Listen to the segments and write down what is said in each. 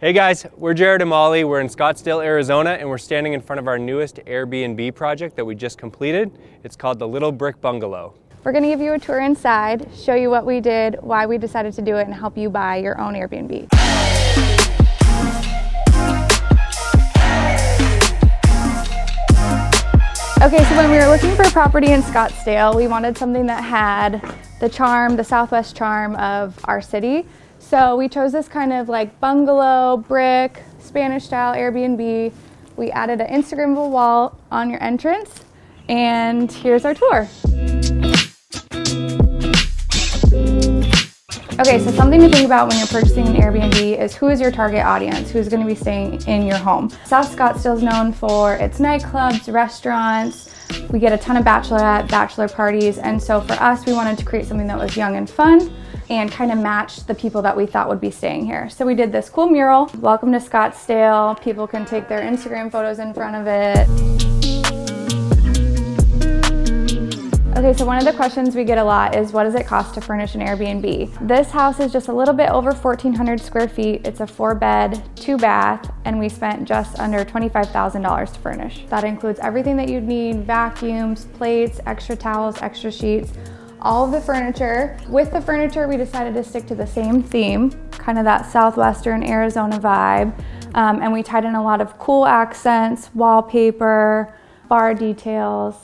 Hey guys, we're Jared and Molly. We're in Scottsdale, Arizona, and we're standing in front of our newest Airbnb project that we just completed. It's called the Little Brick Bungalow. We're going to give you a tour inside, show you what we did, why we decided to do it, and help you buy your own Airbnb. Okay, so when we were looking for a property in Scottsdale, we wanted something that had the Southwest charm of our city. So we chose this kind of like bungalow, brick, Spanish style Airbnb. We added an Instagrammable wall on your entrance, and here's our tour. Okay, so something to think about when you're purchasing an Airbnb is who is your target audience, who's going to be staying in your home. South Scottsdale is known for its nightclubs, restaurants. We get a ton of bachelor parties, and so for us, we wanted to create something that was young and fun and kind of match the people that we thought would be staying here. So we did this cool mural, "Welcome to Scottsdale." People can take their Instagram photos in front of it. Okay, so one of the questions we get a lot is, what does it cost to furnish an Airbnb? This house is just a little bit over 1,400 square feet. It's a 4-bed, 2-bath, and we spent just under $25,000 to furnish. That includes everything that you'd need: vacuums, plates, extra towels, extra sheets, all of the furniture. With the furniture, we decided to stick to the same theme, kind of that Southwestern Arizona vibe, and we tied in a lot of cool accents, wallpaper, bar details.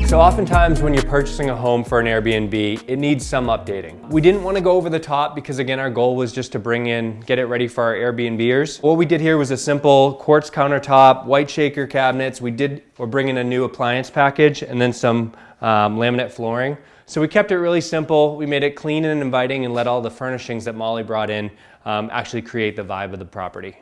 So oftentimes when you're purchasing a home for an Airbnb, it needs some updating. We didn't want to go over the top because, again, our goal was just to get it ready for our Airbnbers. What we did here was a simple quartz countertop, white shaker cabinets. We're bringing a new appliance package and then some laminate flooring. So we kept it really simple. We made it clean and inviting and let all the furnishings that Molly brought in actually create the vibe of the property.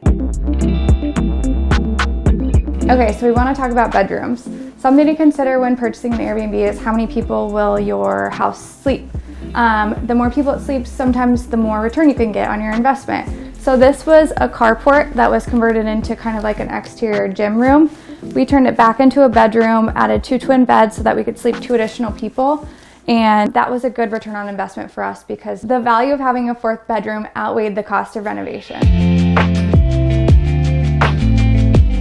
Okay, so we want to talk about bedrooms. Something to consider when purchasing an Airbnb is how many people will your house sleep. The more people it sleeps, sometimes the more return you can get on your investment. So this was a carport that was converted into kind of like an exterior gym room. We turned it back into a bedroom, added 2 twin beds so that we could sleep 2 additional people. And that was a good return on investment for us because the value of having a 4th bedroom outweighed the cost of renovation.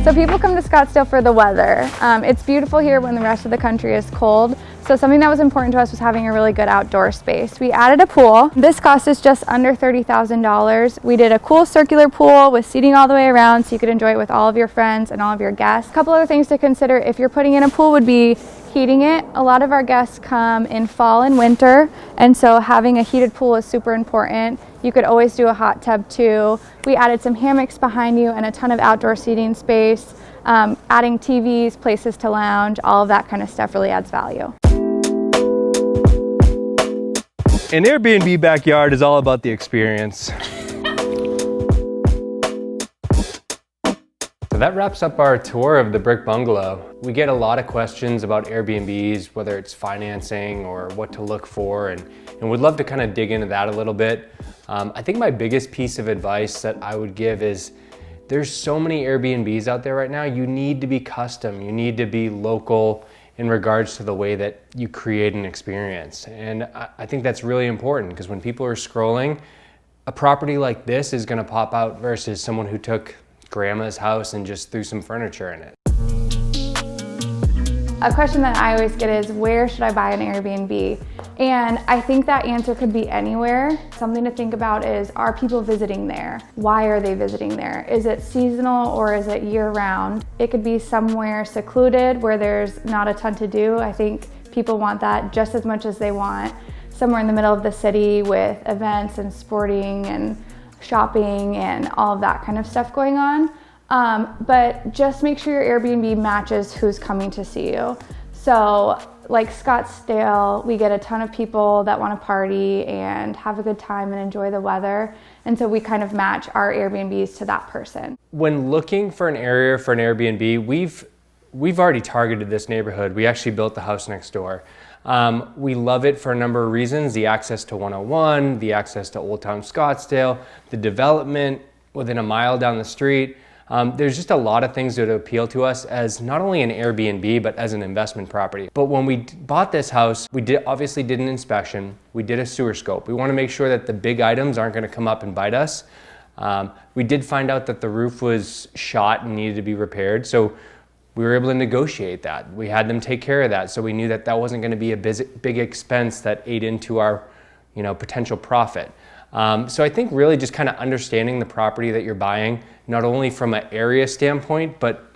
So people come to Scottsdale for the weather. It's beautiful here when the rest of the country is cold. So something that was important to us was having a really good outdoor space. We added a pool. This cost us just under $30,000. We did a cool circular pool with seating all the way around so you could enjoy it with all of your friends and all of your guests. A couple other things to consider if you're putting in a pool would be heating it. A lot of our guests come in fall and winter, and so having a heated pool is super important. You could always do a hot tub too. We added some hammocks behind you and a ton of outdoor seating space. Adding TVs, places to lounge, all of that kind of stuff really adds value. An Airbnb backyard is all about the experience. So that wraps up our tour of the Brick Bungalow. We get a lot of questions about Airbnbs, whether it's financing or what to look for, and we'd love to kind of dig into that a little bit. I think my biggest piece of advice that I would give is there's so many Airbnbs out there right now. You need to be custom. You need to be local in regards to the way that you create an experience. And I think that's really important because when people are scrolling, a property like this is gonna pop out versus someone who took grandma's house and just threw some furniture in it. A question that I always get is, where should I buy an Airbnb? And I think that answer could be anywhere. Something to think about is, are people visiting there? Why are they visiting there? Is it seasonal or is it year-round? It could be somewhere secluded where there's not a ton to do. I think people want that just as much as they want somewhere in the middle of the city with events and sporting and shopping and all of that kind of stuff going on. But just make sure your Airbnb matches who's coming to see you. So like Scottsdale, we get a ton of people that want to party and have a good time and enjoy the weather. And so we kind of match our Airbnbs to that person. When looking for an area for an Airbnb, we've already targeted this neighborhood. We actually built the house next door. We love it for a number of reasons: the access to 101, the access to Old Town Scottsdale, the development within a mile down the street. There's just a lot of things that appeal to us as not only an Airbnb, but as an investment property. But when we bought this house, we obviously did an inspection. We did a sewer scope. We want to make sure that the big items aren't going to come up and bite us. We did find out that the roof was shot and needed to be repaired. So we were able to negotiate that. We had them take care of that. So we knew that that wasn't going to be a big expense that ate into our, potential profit. So I think really just kind of understanding the property that you're buying, not only from an area standpoint, but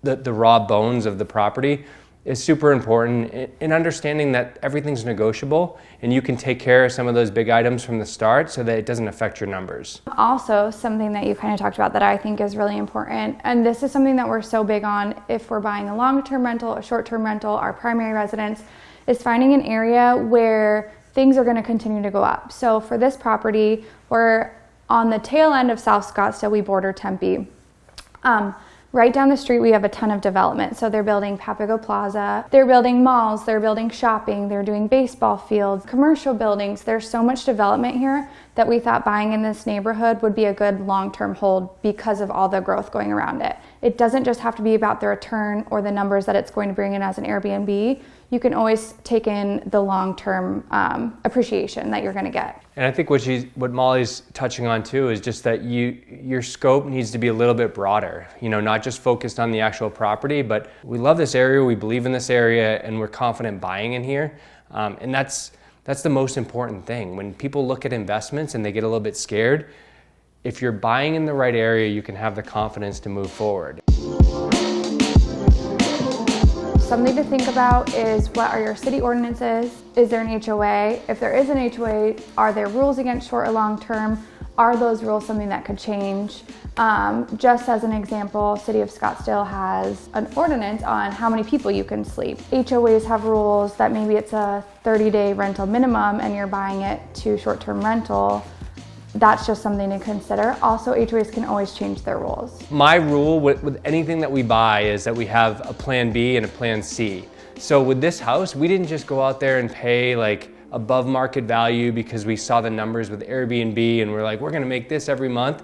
the raw bones of the property is super important, in understanding that everything's negotiable and you can take care of some of those big items from the start so that it doesn't affect your numbers. Also, something that you kind of talked about that I think is really important, and this is something that we're so big on if we're buying a long-term rental, a short-term rental, our primary residence, is finding an area where things are going to continue to go up. So for this property, we're on the tail end of South Scottsdale, we border Tempe. Right down the street, we have a ton of development. So they're building Papago Plaza, they're building malls, they're building shopping, they're doing baseball fields, commercial buildings. There's so much development here that we thought buying in this neighborhood would be a good long-term hold because of all the growth going around it. It doesn't just have to be about the return or the numbers that it's going to bring in as an Airbnb. You can always take in the long-term appreciation that you're going to get. And I think what Molly's touching on too is just that your scope needs to be a little bit broader, not just focused on the actual property, but we love this area, we believe in this area, and we're confident buying in here. And that's the most important thing. When people look at investments and they get a little bit scared, if you're buying in the right area, you can have the confidence to move forward. Something to think about is, what are your city ordinances? Is there an HOA? If there is an HOA, are there rules against short or long term? Are those rules something that could change? Just as an example, City of Scottsdale has an ordinance on how many people you can sleep. HOAs have rules that maybe it's a 30-day rental minimum and you're buying it to short-term rental. That's just something to consider. Also, HOAs can always change their rules. My rule with anything that we buy is that we have a plan B and a plan C. So with this house, we didn't just go out there and pay like above market value because we saw the numbers with Airbnb and we're like, we're gonna make this every month.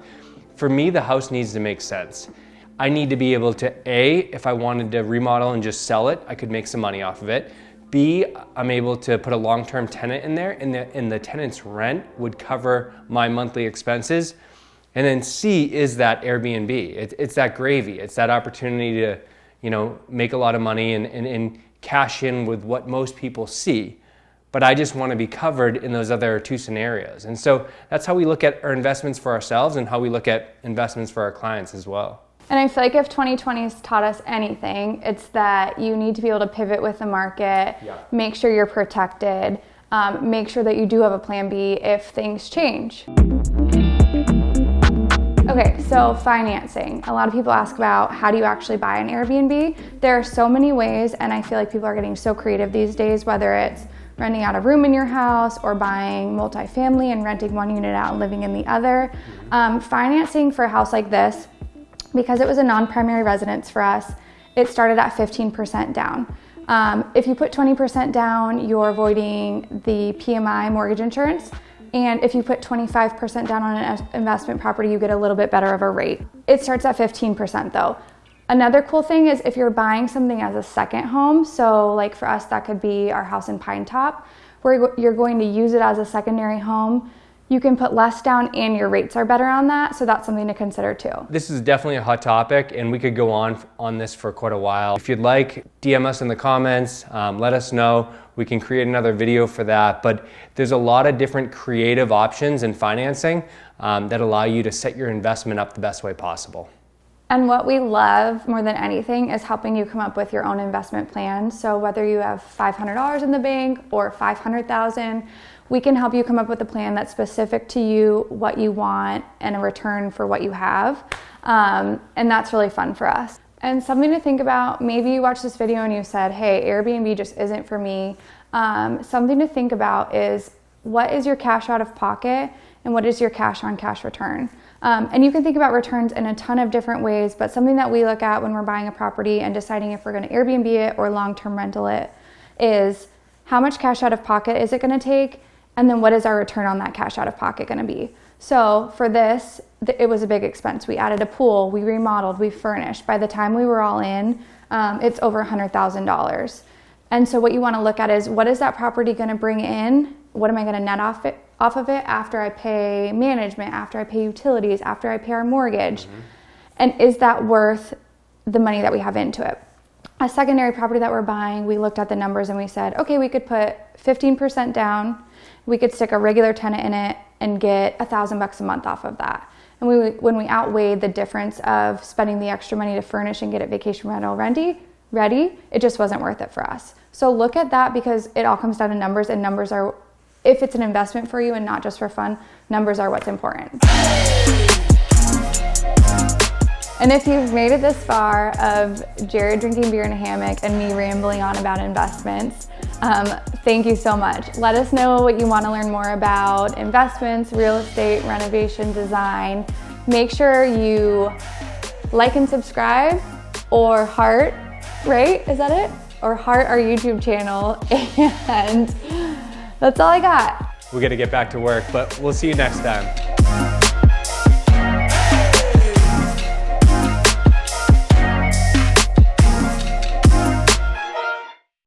For me, the house needs to make sense. I need to be able to, A, if I wanted to remodel and just sell it, I could make some money off of it. B, I'm able to put a long-term tenant in there and the tenant's rent would cover my monthly expenses. And then C is that Airbnb. It's that gravy. It's that opportunity to, make a lot of money and cash in with what most people see. But I just want to be covered in those other two scenarios. And so that's how we look at our investments for ourselves and how we look at investments for our clients as well. And I feel like if 2020 has taught us anything, it's that you need to be able to pivot with the market, make sure you're protected, make sure that you do have a plan B if things change. Okay, so financing. A lot of people ask about, how do you actually buy an Airbnb? There are so many ways, and I feel like people are getting so creative these days, whether it's renting out a room in your house or buying multifamily and renting one unit out and living in the other. Financing for a house like this, because it was a non-primary residence for us, it started at 15% down. If you put 20% down, you're avoiding the PMI mortgage insurance. And if you put 25% down on an investment property, you get a little bit better of a rate. It starts at 15% though. Another cool thing is if you're buying something as a second home, so like for us, that could be our house in Pine Top, where you're going to use it as a secondary home, you can put less down and your rates are better on that. So that's something to consider too. This is definitely a hot topic and we could go on this for quite a while. If you'd like, DM us in the comments, let us know. We can create another video for that. But there's a lot of different creative options in financing that allow you to set your investment up the best way possible. And what we love more than anything is helping you come up with your own investment plan. So whether you have $500 in the bank or $500,000, we can help you come up with a plan that's specific to you, what you want, and a return for what you have. And that's really fun for us. And something to think about, maybe you watched this video and you said, hey, Airbnb just isn't for me. Something to think about is, what is your cash out of pocket and what is your cash on cash return? And you can think about returns in a ton of different ways, but something that we look at when we're buying a property and deciding if we're going to Airbnb it or long-term rental it is, how much cash out of pocket is it going to take? And then what is our return on that cash out of pocket going to be? So for this, it was a big expense. We added a pool, we remodeled, we furnished. By the time we were all in, it's over $100,000. And so what you want to look at is, what is that property going to bring in? What am I going to net off of it after I pay management, after I pay utilities, after I pay our mortgage? And is that worth the money that we have into it? A secondary property that we're buying, we looked at the numbers and we said, okay, we could put 15% down. We could stick a regular tenant in it and get $1,000 a month off of that. And when we outweighed the difference of spending the extra money to furnish and get it vacation rental ready, it just wasn't worth it for us. So look at that, because it all comes down to numbers, and numbers are, if it's an investment for you and not just for fun, numbers are what's important. And if you've made it this far of Jared drinking beer in a hammock and me rambling on about investments, thank you so much. Let us know what you want to learn more about investments, real estate, renovation, design. Make sure you like and subscribe, or heart, right? Is that it? Or heart our YouTube channel. And that's all I got. We got to get back to work, but we'll see you next time.